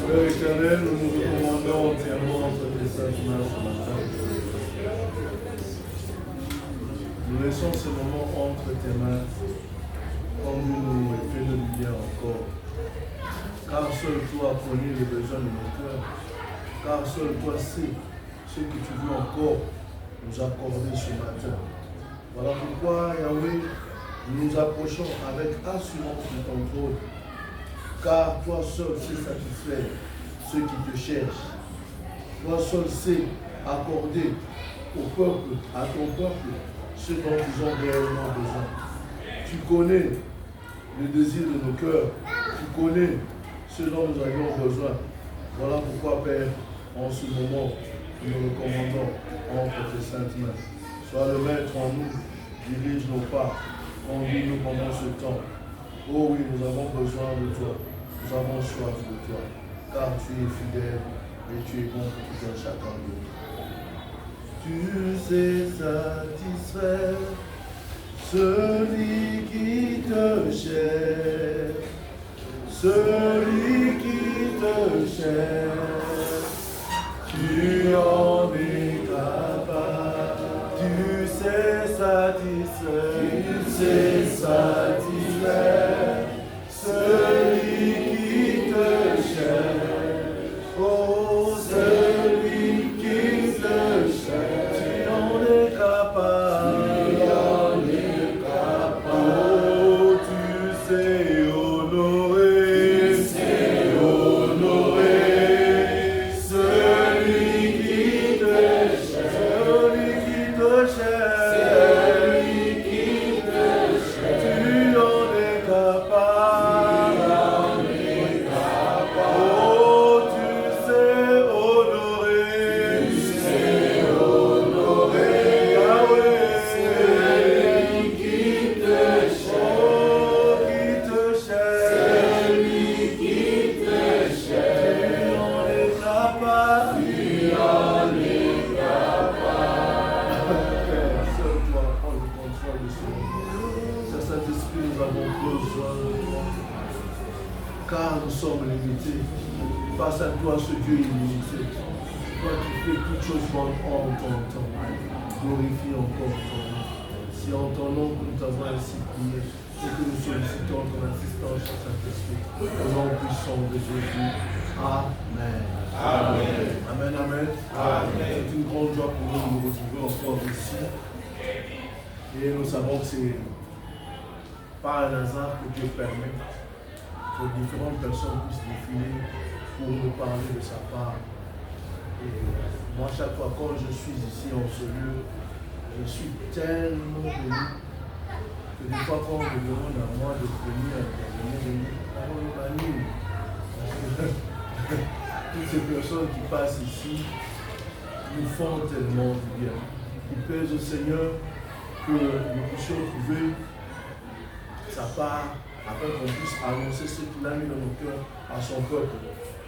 Père éternel, nous nous recommandons entièrement entre tes saintes mains ce matin. Nous laissons ce moment entre tes mains. Conduis-nous et fais-nous du bien encore. Car seul toi connais les besoins de nos cœurs. Car seul toi sais ce que tu veux encore nous accorder ce matin. Voilà pourquoi, Yahweh, nous nous approchons avec assurance de ton trône. Car toi seul sais satisfaire ceux qui te cherchent. Toi seul sais accorder au peuple, à ton peuple, ce dont ils ont réellement besoin. Tu connais le désir de nos cœurs. Tu connais ce dont nous avions besoin. Voilà pourquoi, Père, en ce moment, nous nous recommandons entre tes saintes mains. Sois le maître en nous, dirige nos pas, conduis-nous pendant ce temps. Oh oui, nous avons besoin de toi. Nous avons soif de toi, car tu es fidèle et tu es bon pour tout un chacun de nous. Tu sais satisfaire celui qui te cherche, celui qui te cherche, tu en es capable. Tu sais satisfaire, tu sais satisfaire celui qui te cherche, oh celui qui te cherche, tu en es capable, tu en es capable, oh tu sais honorer, celui qui te cherche, celui qui te cherche, tu en es capable. Car nous sommes limités face à toi, ce Dieu illimité. Toi qui fais toutes choses bonnes en ton temps. Glorifie encore ton nom. Si en ton nom que nous t'avons ainsi prié et que nous sollicitons ton assistance au Saint-Esprit, au nom puissant de Jésus. Amen. Amen. Amen, amen. Amen. C'est une grande joie pour nous de nous retrouver encore ici. Et nous savons que c'est pas un hasard que Dieu permet que différentes personnes puissent défiler pour nous parler de sa part. Et moi, chaque fois quand je suis ici en ce lieu, je suis tellement béni que des fois quand on me demande à moi de venir intervenir, on m'anime. Toutes ces personnes qui passent ici nous font tellement du bien. Il plaise au Seigneur que nous puissions trouver sa part afin qu'on puisse annoncer ce qu'il a mis dans nos cœurs à son peuple.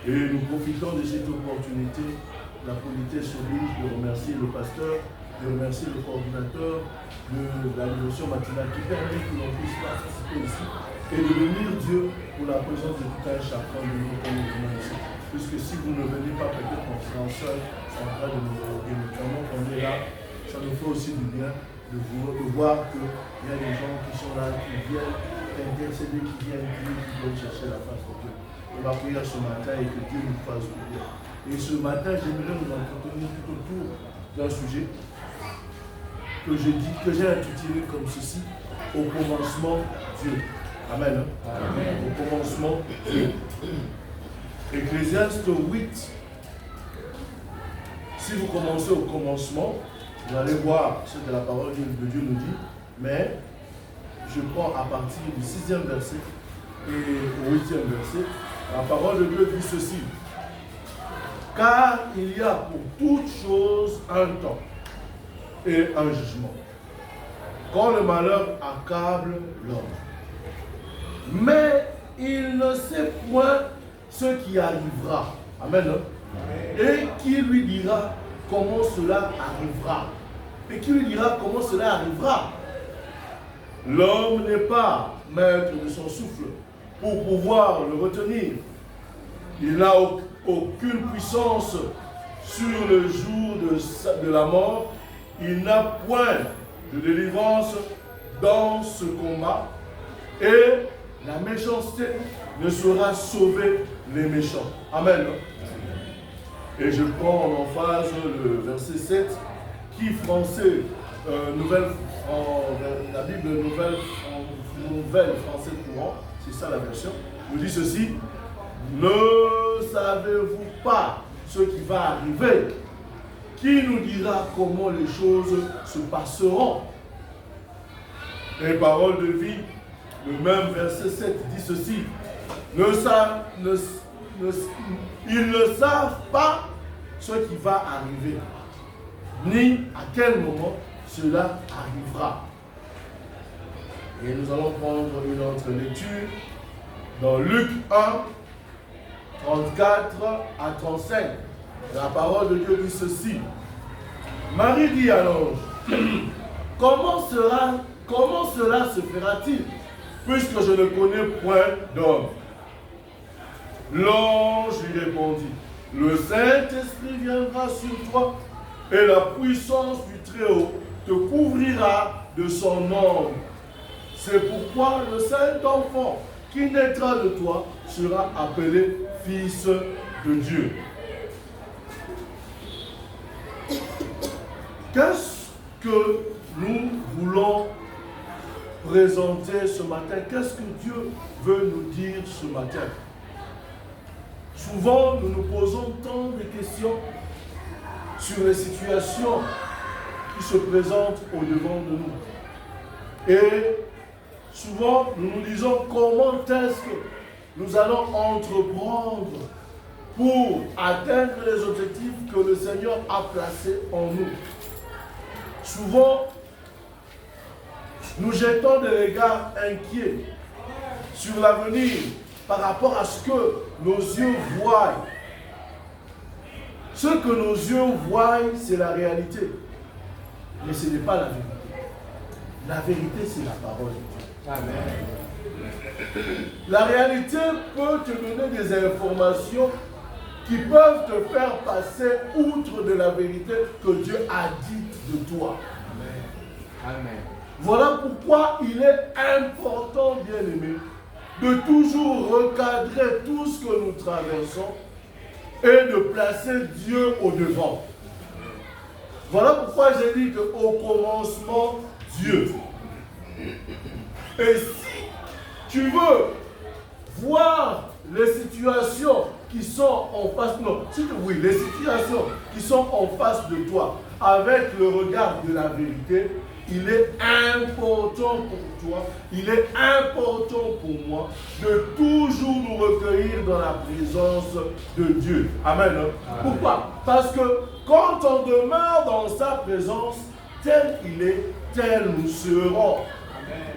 Et nous profitons de cette opportunité, la politesse oblige, de remercier le pasteur, de remercier le coordinateur de la dévotion matinale qui permet que l'on puisse participer ici et de bénir Dieu pour la présence de tout un chacun de nous comme nous venons ici. Puisque si vous ne venez pas, peut-être on sera seul en train de nous regarder. Mais pendant qu'on est là, ça nous fait aussi du bien de voir qu'il y a des gens qui sont là, qui viennent intercéder, qui viennent prier, qui viennent chercher la face de Dieu. On va prier ce matin et que Dieu nous fasse du bien. Et ce matin, j'aimerais nous entretenir tout autour d'un sujet que j'ai intitulé comme ceci: au commencement, Dieu. Amen. Amen. Au commencement, Dieu. Ecclésiaste 8. Si vous commencez au commencement, vous allez voir ce que la parole de Dieu nous dit, mais je prends à partir du 6e verset et au 8e verset. La parole de Dieu dit ceci: car il y a pour toute chose un temps et un jugement, quand le malheur accable l'homme. Mais il ne sait point ce qui arrivera. Amen. Et qui lui dira comment cela arrivera. Et qui lui dira comment cela arrivera? L'homme n'est pas maître de son souffle pour pouvoir le retenir. Il n'a aucune puissance sur le jour de la mort. Il n'a point de délivrance dans ce combat. Et la méchanceté ne saura sauver les méchants. Amen. Et je prends en emphase le verset 7 qui, français, la Bible nouvelle français courant, c'est ça la version, nous dit ceci: ne savez-vous pas ce qui va arriver? Qui nous dira comment les choses se passeront? Et parole de vie, le même verset 7 dit ceci: ils ne savent pas ce qui va arriver, ni à quel moment cela arrivera. Et nous allons prendre une autre lecture dans Luc 1, 34 à 35. La parole de Dieu dit ceci: Marie dit à l'ange, comment cela se fera-t-il, puisque je ne connais point d'homme? L'ange lui répondit, le Saint-Esprit viendra sur toi, et la puissance du Très-Haut te couvrira de son ombre. C'est pourquoi le Saint-Enfant qui naîtra de toi sera appelé Fils de Dieu. Qu'est-ce que nous voulons présenter ce matin? Qu'est-ce que Dieu veut nous dire ce matin? Souvent, nous nous posons tant de questions sur les situations qui se présentent au-devant de nous. Et souvent, nous nous disons comment est-ce que nous allons entreprendre pour atteindre les objectifs que le Seigneur a placés en nous. Souvent, nous jetons des regards inquiets sur l'avenir par rapport à ce que nos yeux voient. Ce que nos yeux voient, c'est la réalité. Mais ce n'est pas la vérité. La vérité, c'est la parole de Dieu. Amen. La réalité peut te donner des informations qui peuvent te faire passer outre de la vérité que Dieu a dite de toi. Amen. Amen. Voilà pourquoi il est important, bien-aimé, de toujours recadrer tout ce que nous traversons et de placer Dieu au devant. Voilà pourquoi j'ai dit qu'au commencement, Dieu. Et si tu veux voir les situations qui sont en face, les situations qui sont en face de toi avec le regard de la vérité, il est important pour toi, il est important pour moi de toujours nous recueillir dans la présence de Dieu. Amen. Amen. Pourquoi? Parce que quand on demeure dans sa présence, tel il est, tel nous serons. Amen.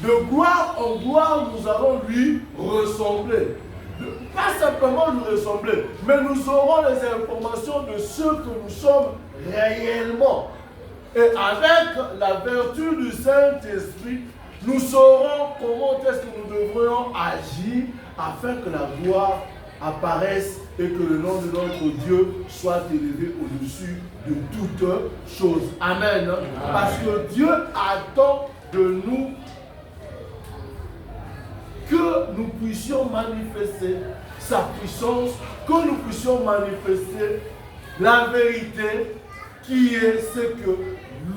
De gloire en gloire, nous allons lui ressembler. Pas simplement lui ressembler, mais nous aurons les informations de ce que nous sommes réellement. Et avec la vertu du Saint-Esprit, nous saurons comment est-ce que nous devrions agir afin que la gloire apparaisse et que le nom de notre Dieu soit élevé au-dessus de toutes choses. Amen. Parce que Dieu attend de nous que nous puissions manifester sa puissance, que nous puissions manifester la vérité qui est ce que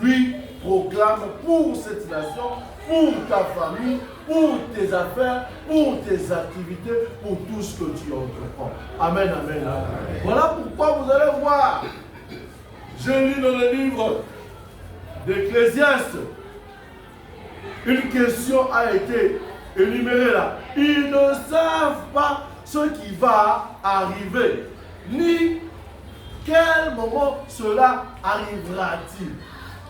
lui proclame pour cette nation, pour ta famille, pour tes affaires, pour tes activités, pour tout ce que tu entreprends. Amen, amen, amen. Voilà pourquoi vous allez voir, je lis dans le livre d'Ecclésiaste, une question a été énumérée là. Ils ne savent pas ce qui va arriver, ni quel moment cela arrivera-t-il.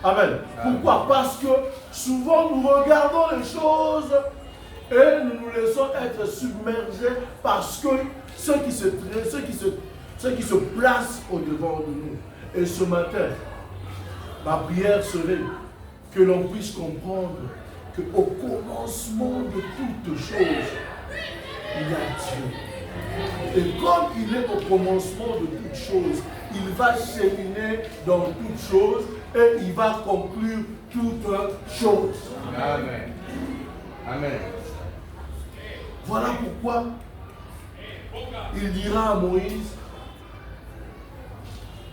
Amen. Pourquoi? Parce que souvent nous regardons les choses et nous nous laissons être submergés parce que ce qui se place au devant de nous. Et ce matin, ma prière serait que l'on puisse comprendre qu'au commencement de toutes choses, il y a Dieu. Et comme il est au commencement de toutes choses, il va cheminer dans toutes choses et il va conclure toutes choses. Amen. Amen. Voilà pourquoi il dira à Moïse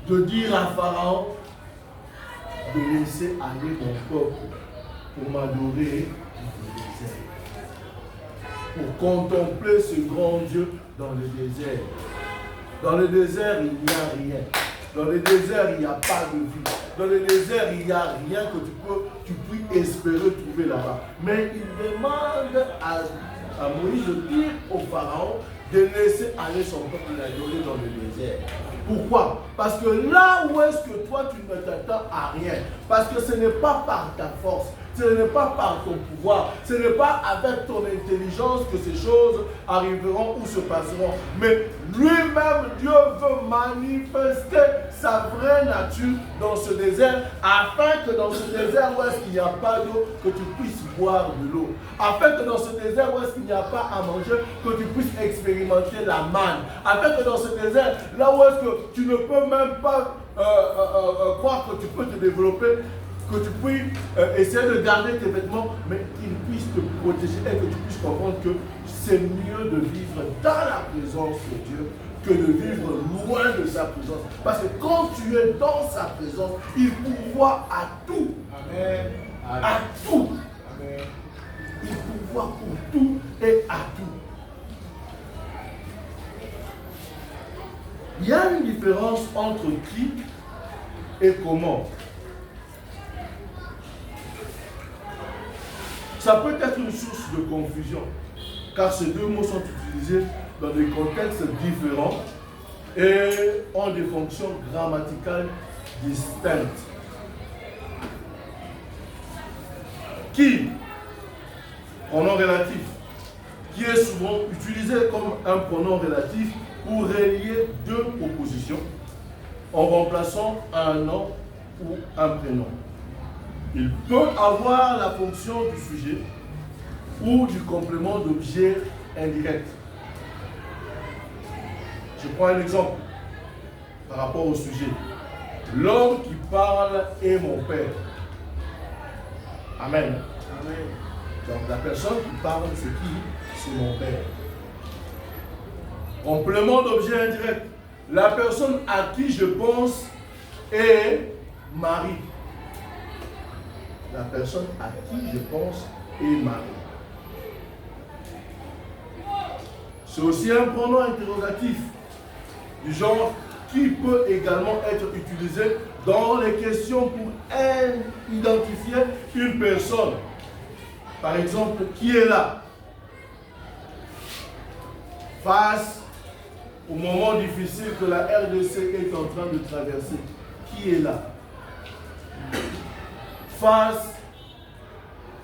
de dire à Pharaon de laisser aller mon peuple pour m'adorer dans le désert. Pour contempler ce grand Dieu dans le désert. Dans le désert, il n'y a rien. Dans le désert, il n'y a pas de vie. Dans le désert, il n'y a rien que tu puisses espérer trouver là-bas. Mais il demande à Moïse de dire au Pharaon de laisser aller son peuple l'adorer dans le désert. Pourquoi? Parce que là où est-ce que toi tu ne t'attends à rien, parce que ce n'est pas par ta force, ce n'est pas par ton pouvoir, ce n'est pas avec ton intelligence que ces choses arriveront ou se passeront. Mais lui-même, Dieu veut manifester sa vraie nature dans ce désert, afin que dans ce désert où est-ce qu'il n'y a pas d'eau, que tu puisses boire de l'eau. Afin que dans ce désert où est-ce qu'il n'y a pas à manger, que tu puisses expérimenter la manne. Afin que dans ce désert, là où est-ce que tu ne peux même pas croire que tu peux te développer, que tu puisses essayer de garder tes vêtements, mais qu'il puisse te protéger et que tu puisses comprendre que c'est mieux de vivre dans la présence de Dieu que de vivre loin de sa présence. Parce que quand tu es dans sa présence, il pourvoit à tout. Amen. À tout. Amen. Il pourvoit pour tout et à tout. Il y a une différence entre qui et comment. Ça peut être une source de confusion, car ces deux mots sont utilisés dans des contextes différents et ont des fonctions grammaticales distinctes. Qui, pronom relatif, qui est souvent utilisé comme un pronom relatif pour relier deux propositions en remplaçant un nom ou un prénom. Il peut avoir la fonction du sujet ou du complément d'objet indirect. Je prends un exemple par rapport au sujet. L'homme qui parle est mon père. Amen. Amen. Donc la personne qui parle, c'est qui? C'est mon père. Complément d'objet indirect. La personne à qui je pense est Marie. La personne à qui je pense est Marie. C'est aussi un pronom interrogatif du genre qui peut également être utilisé dans les questions pour identifier une personne. Par exemple, qui est là? Face au moment difficile que la RDC est en train de traverser. Qui est là? Face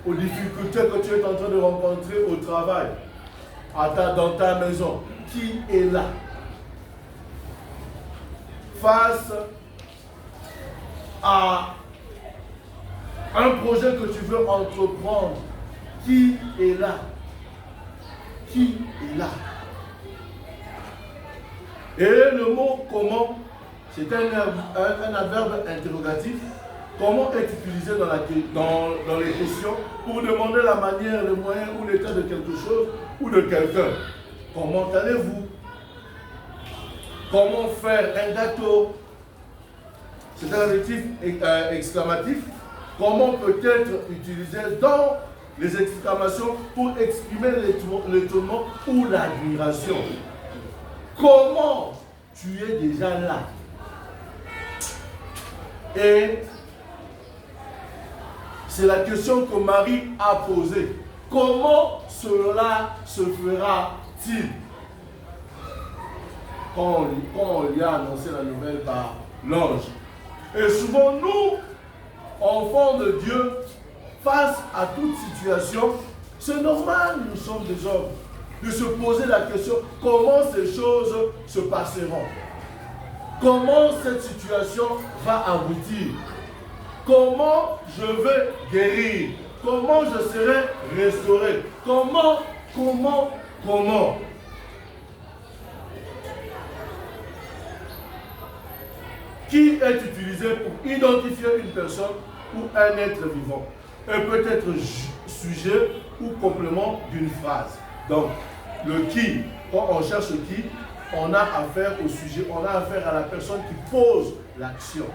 aux difficultés que tu es en train de rencontrer au travail, dans ta maison. Qui est là? Face à un projet que tu veux entreprendre. Qui est là? Qui est là? Et le mot comment, c'est un adverbe interrogatif. Comment est utilisé dans les questions pour demander la manière, le moyen ou l'état de quelque chose ou de quelqu'un. Comment allez-vous? Comment faire un gâteau? C'est un adjectif exclamatif. Comment peut être utilisé dans les exclamations pour exprimer l'étonnement ou l'admiration? Comment tu es déjà là? Et c'est la question que Marie a posée. Comment cela se fera-t-il? Quand on lui a annoncé la nouvelle par l'ange. Et souvent, nous, enfants de Dieu, face à toute situation, c'est normal, nous sommes des hommes, de se poser la question, comment ces choses se passeront? comment cette situation va aboutir, comment je vais guérir, comment je serai restauré, comment. Qui est utilisé pour identifier une personne ou un être vivant et peut être sujet ou complément d'une phrase. Donc, le qui, quand on cherche qui, on a affaire au sujet, on a affaire à la personne qui pose l'action.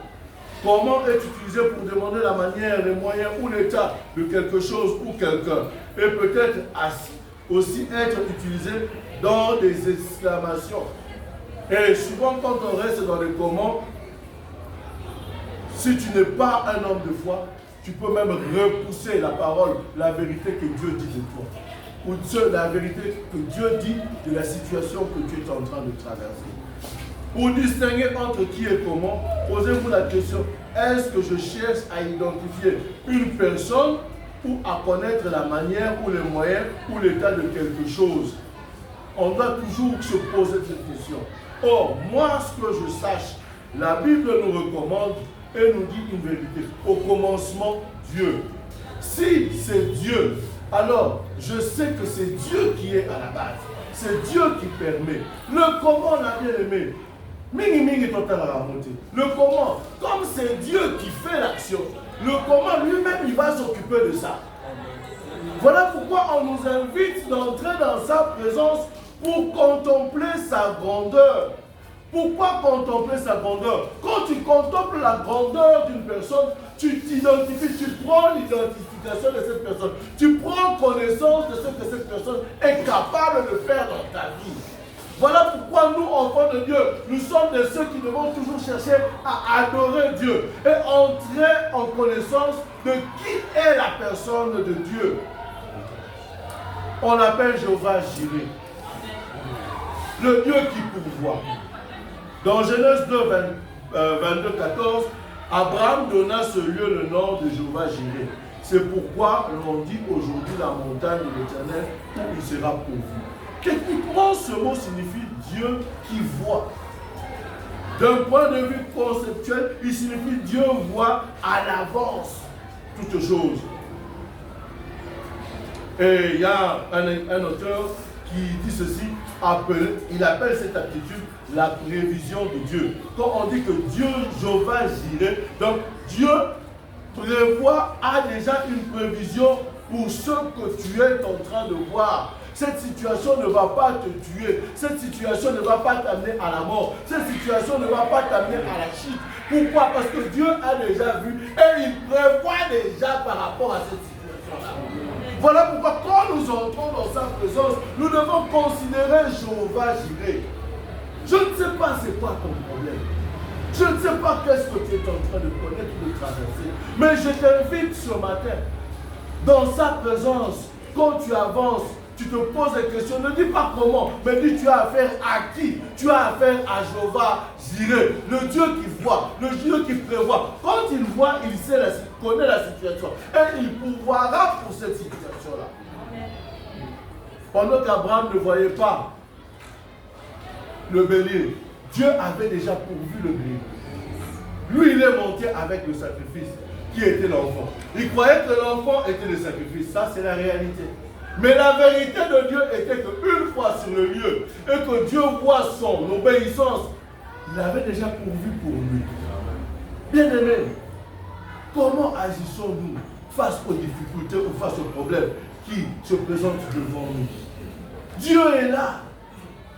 Comment est utilisé pour demander la manière, les moyens ou l'état de quelque chose ou quelqu'un et peut-être aussi être utilisé dans des exclamations. Et souvent, quand on reste dans les comment, si tu n'es pas un homme de foi, tu peux même repousser la parole, la vérité que Dieu dit de toi. Ou la vérité que Dieu dit de la situation que tu es en train de traverser. Pour distinguer entre qui et comment, posez-vous la question, est-ce que je cherche à identifier une personne ou à connaître la manière ou les moyens ou l'état de quelque chose? On doit toujours se poser cette question. Or, moi, ce que je sache, la Bible nous recommande et nous dit une vérité. Au commencement, Dieu. Si c'est Dieu, alors je sais que c'est Dieu qui est à la base. C'est Dieu qui permet. Le comment, on a bien aimé. Le comment, comme c'est Dieu qui fait l'action, le comment lui-même, il va s'occuper de ça. Voilà pourquoi on nous invite d'entrer dans sa présence pour contempler sa grandeur. Pourquoi contempler sa grandeur? Quand tu contemples la grandeur d'une personne, tu t'identifies, tu prends l'identification de cette personne, tu prends connaissance de ce que cette personne est capable de faire dans ta vie. Voilà pourquoi nous, enfants de Dieu, nous sommes de ceux qui devons toujours chercher à adorer Dieu et entrer en connaissance de qui est la personne de Dieu. On l'appelle Jéhovah Jireh, le Dieu qui pourvoit. Dans Genèse 2, 22, 14, Abraham donna ce lieu le nom de Jéhovah Jireh. C'est pourquoi l'on dit aujourd'hui la montagne de l'Éternel où il sera pourvu. Techniquement, ce mot signifie Dieu qui voit. D'un point de vue conceptuel, il signifie Dieu voit à l'avance toutes choses. Et il y a un auteur qui dit ceci, il appelle cette attitude la prévision de Dieu. Quand on dit que Dieu, Jéhovah Jireh, donc Dieu prévoit, a déjà une prévision pour ce que tu es en train de voir. Cette situation ne va pas te tuer. Cette situation ne va pas t'amener à la mort. Cette situation ne va pas t'amener à la chute. Pourquoi? Parce que Dieu a déjà vu et il prévoit déjà par rapport à cette situation-là. Voilà pourquoi quand nous entrons dans sa présence, nous devons considérer Jéhovah Jireh. Je ne sais pas c'est quoi ton problème. Je ne sais pas qu'est-ce que tu es en train de connaître ou de traverser. Mais je t'invite ce matin, dans sa présence, quand tu avances, tu te poses des questions, ne dis pas comment, mais dis tu as affaire à qui? Tu as affaire à Jéhovah Jireh, le Dieu qui voit, le Dieu qui prévoit. Quand il voit, il sait connaît la situation. Et il pourvoira pour cette situation-là. Pendant qu'Abraham ne voyait pas le bélier, Dieu avait déjà pourvu le bélier. Lui, il est monté avec le sacrifice qui était l'enfant. Il croyait que l'enfant était le sacrifice. Ça, c'est la réalité. Mais la vérité de Dieu était qu'une fois sur le lieu et que Dieu voit son obéissance, il avait déjà pourvu pour lui. Bien-aimés, comment agissons-nous face aux difficultés ou face aux problèmes qui se présentent devant nous? Dieu est là.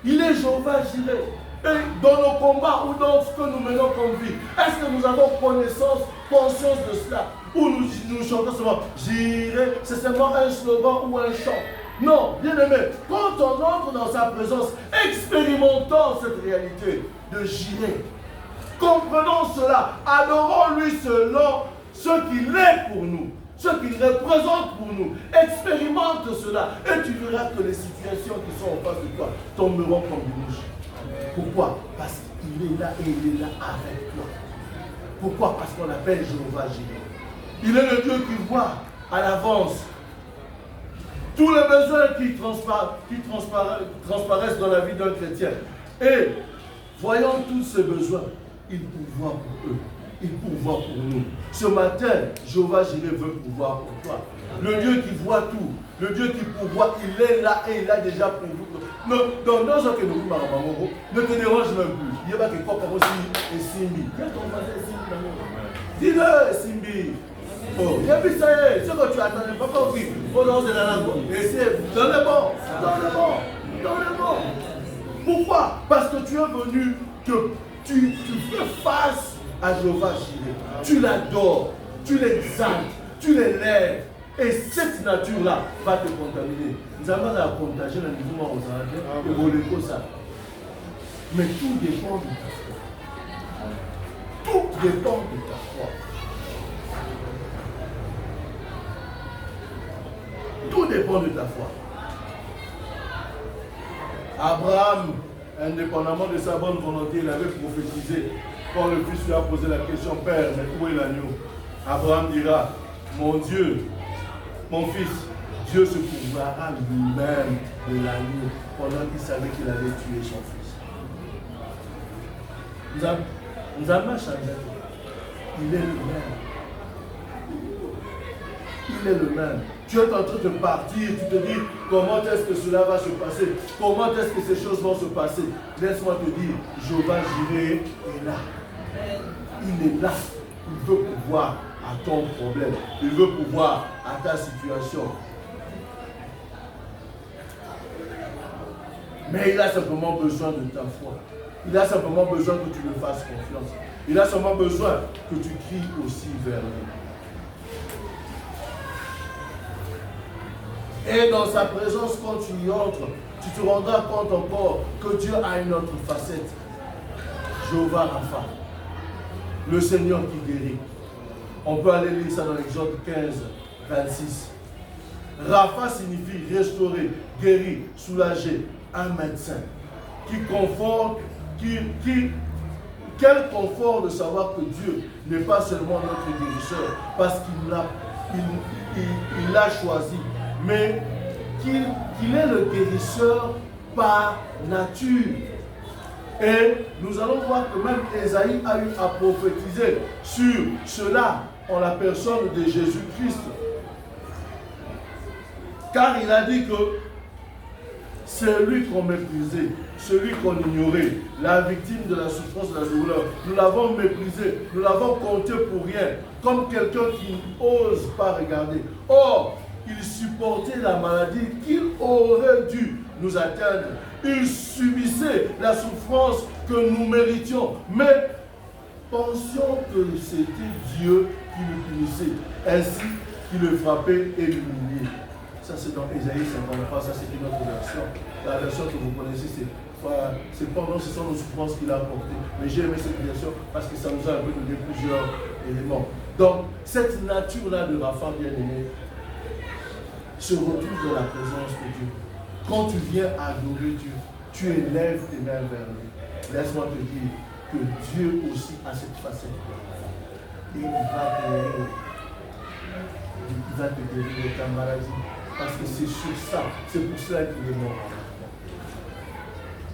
Il est Jéhovah Jireh. Et dans nos combats ou dans ce que nous menons comme vie, est-ce que nous avons conscience de cela? Ou nous chantons seulement Jireh, c'est seulement un slogan ou un chant? Non, bien aimé, quand on entre dans sa présence, expérimentons cette réalité de Jireh. Comprenons cela, adorons-lui selon ce qu'il est pour nous, ce qu'il représente pour nous. Expérimente cela et tu verras que les situations qui sont en face de toi tomberont comme du rouge. Pourquoi? Parce qu'il est là et il est là avec toi. Pourquoi? Parce qu'on l'appelle Jéhovah Jireh. Il est le Dieu qui voit à l'avance tous les besoins qui transparaissent dans la vie d'un chrétien. Et Voyant tous ces besoins, il pourvoit pour eux. Il pourvoit pour nous. Ce matin, Jéhovah Jireh veut pouvoir pour toi. Le Dieu qui voit tout, le Dieu qui pourvoit, il est là et il a déjà pourvu. Donc, dans ce que nous ne te dérange même plus. Il y a pas que quoi par aussi et Simbi. Dis-le, Simbi. Oh, il y a plus ça, c'est ce que tu attendais, pas compris. Oh non, c'est la langue. Et c'est dans le bon, dans le bon, dans le bon. Pourquoi? Parce que tu es venu, que tu fais face à Jéhovah Jireh. Tu l'adores, tu l'exaltes, tu l'élèves. Et cette nature-là va te contaminer. Nous allons la contagion dans le mouvement aux Anglais et vous le ça. Mais tout dépend de ta foi. Tout dépend de ta foi. Tout dépend de ta foi. Abraham, indépendamment de sa bonne volonté, il avait prophétisé. Quand le fils lui a posé la question, Père, mais où est l'agneau? Abraham dira, mon Dieu, mon fils, Dieu se pourvoira lui-même de l'agneau pendant qu'il savait qu'il allait tuer son fils. Nous avons changé. Il est le même. Il est le même. Tu es en train de partir, tu te dis comment est-ce que cela va se passer, comment est-ce que ces choses vont se passer. Laisse-moi te dire, Jéhovah Jireh est là. Il est là. Il veut pouvoir à ton problème. Il veut pouvoir à ta situation. Mais il a simplement besoin de ta foi. Il a simplement besoin que tu lui fasses confiance. Il a simplement besoin que tu cries aussi vers lui. Et dans sa présence, quand tu y entres, tu te rendras compte encore que Dieu a une autre facette. Jéhovah Rapha, le Seigneur qui guérit. On peut aller lire ça dans l'Exode 15, 26. Rapha signifie restaurer, guérir, soulager, un médecin qui conforte, quel confort de savoir que Dieu n'est pas seulement notre guérisseur, parce qu'il l'a choisi, mais qu'il est le guérisseur par nature. Et nous allons voir que même Ésaïe a eu à prophétiser sur cela en la personne de Jésus-Christ. Car il a dit que celui qu'on méprisait, celui qu'on ignorait, la victime de la souffrance, de la douleur, nous l'avons méprisé, nous l'avons compté pour rien, comme quelqu'un qui n'ose pas regarder. Or, il supportait la maladie qu'il aurait dû nous atteindre. Il subissait la souffrance que nous méritions. Mais pensions que c'était Dieu qui le punissait, ainsi qu'il le frappait et l'humiliait. Ça c'est dans Ésaïe 53, ça c'est une autre version. La version que vous connaissez, c'est pendant ce sont nos souffrances qu'il a apportées. Mais j'ai aimé cette version parce que ça nous a un peu donné plusieurs éléments. Donc, cette nature-là de Rapha bien-aimé se retrouve dans la présence de Dieu. Quand tu viens adorer Dieu, tu élèves tes mains vers lui. Laisse-moi te dire que Dieu aussi a cette facette. Et il va te guérir de ta maladie. Parce que c'est sur ça, c'est pour cela qu'il est mort.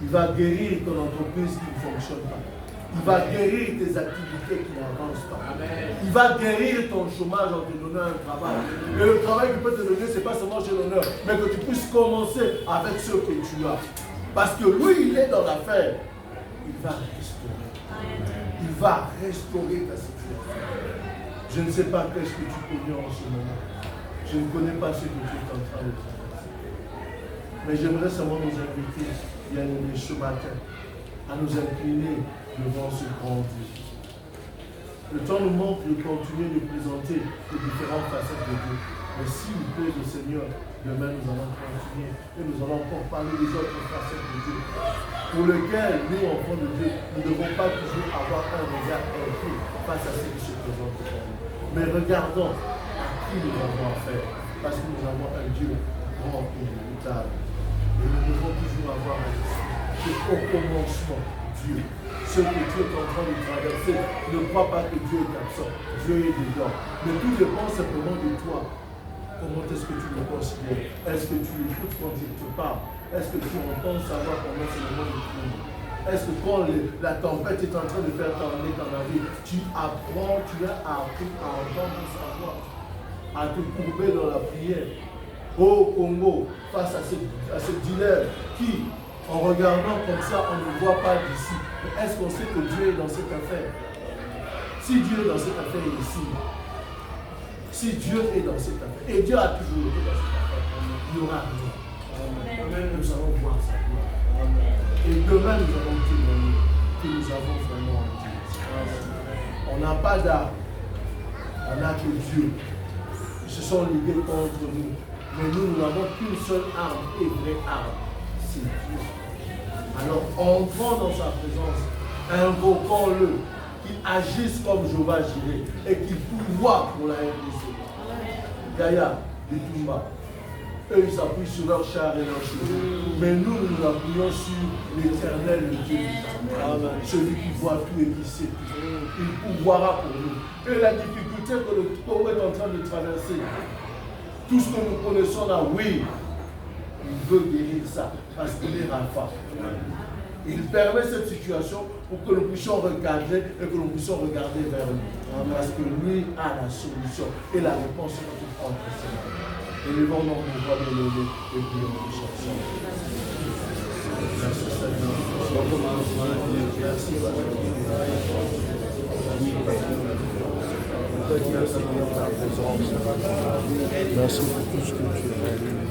Il va guérir ton entreprise qui ne fonctionne pas. Il va guérir tes activités qui n'avancent pas. Amen. Il va guérir ton chômage en te donnant un travail. Et le travail qu'il peut te donner, ce n'est pas seulement chez l'honneur, mais que tu puisses commencer avec ce que tu as. Parce que lui, il est dans l'affaire. Il va restaurer. Il va restaurer ta situation. Je ne sais pas qu'est-ce que tu connais en ce moment. Je ne connais pas ce que tu es en train de traverser. Mais j'aimerais seulement nous inviter, bien aimés, ce matin, à nous incliner devant ce grand Dieu. Le temps nous manque de continuer de présenter les différentes facettes de Dieu. Mais s'il plaît au Seigneur, demain nous allons continuer et nous allons encore parler des autres facettes de Dieu. Pour lesquelles, nous, enfants de Dieu, nous ne devons pas toujours avoir un regard inquiet face à ce qui se présente pour nous. Mais regardons à qui nous avons affaire, parce que nous avons un Dieu grand et redoutable. Et nous devons toujours avoir un esprit au commencement, Dieu. Ce que Dieu est en train de traverser, ne crois pas que Dieu est absent. Dieu est dedans. Mais tout dépend simplement de toi. Comment est-ce que tu le considères? Est-ce que tu écoutes quand il te parle? Est-ce que tu entends savoir pendant ce moment de prière? Est-ce que quand la tempête est en train de faire tourner dans la vie, tu as appris à entendre sa voix, à te courber dans la prière? Au Congo, face à ce dilemme qui, en regardant comme ça, on ne voit pas d'ici. Mais est-ce qu'on sait que Dieu est dans cette affaire? Si Dieu est dans cette affaire, il est ici. Si Dieu est dans cette affaire, et Dieu a toujours été dans cette affaire, il y aura rien. Nous allons voir sa gloire. Et demain, nous allons témoigner que nous avons vraiment un Dieu. On n'a pas d'arme, on n'a que Dieu. Ils se sont ligués contre nous. Mais nous n'avons qu'une seule arme et vraie arme, c'est Dieu. Alors, entrons dans sa présence, invoquons-le, qu'il agisse comme Jéhovah Jireh et qu'il pourvoie pour la RDC. Gaïa, Bitumba, eux ils s'appuient sur leur char et leurs chevaux. Mais nous nous appuyons sur l'Éternel, le Dieu. Celui qui voit tout et qui sait tout. Il pourvoira pour nous. Et la difficulté que le Congo est en train de traverser, tout ce que nous connaissons là, oui, il veut guérir ça, parce qu'il est Rapha. Il permet cette situation pour que nous puissions regarder et que nous puissions regarder vers lui. Parce que lui a la solution et la réponse est toute entre ses mains. Élevons donc nos voix de l'élever et prions pour chaque soir. Merci Seigneur. Merci Merci pour tout ce que tu as fait.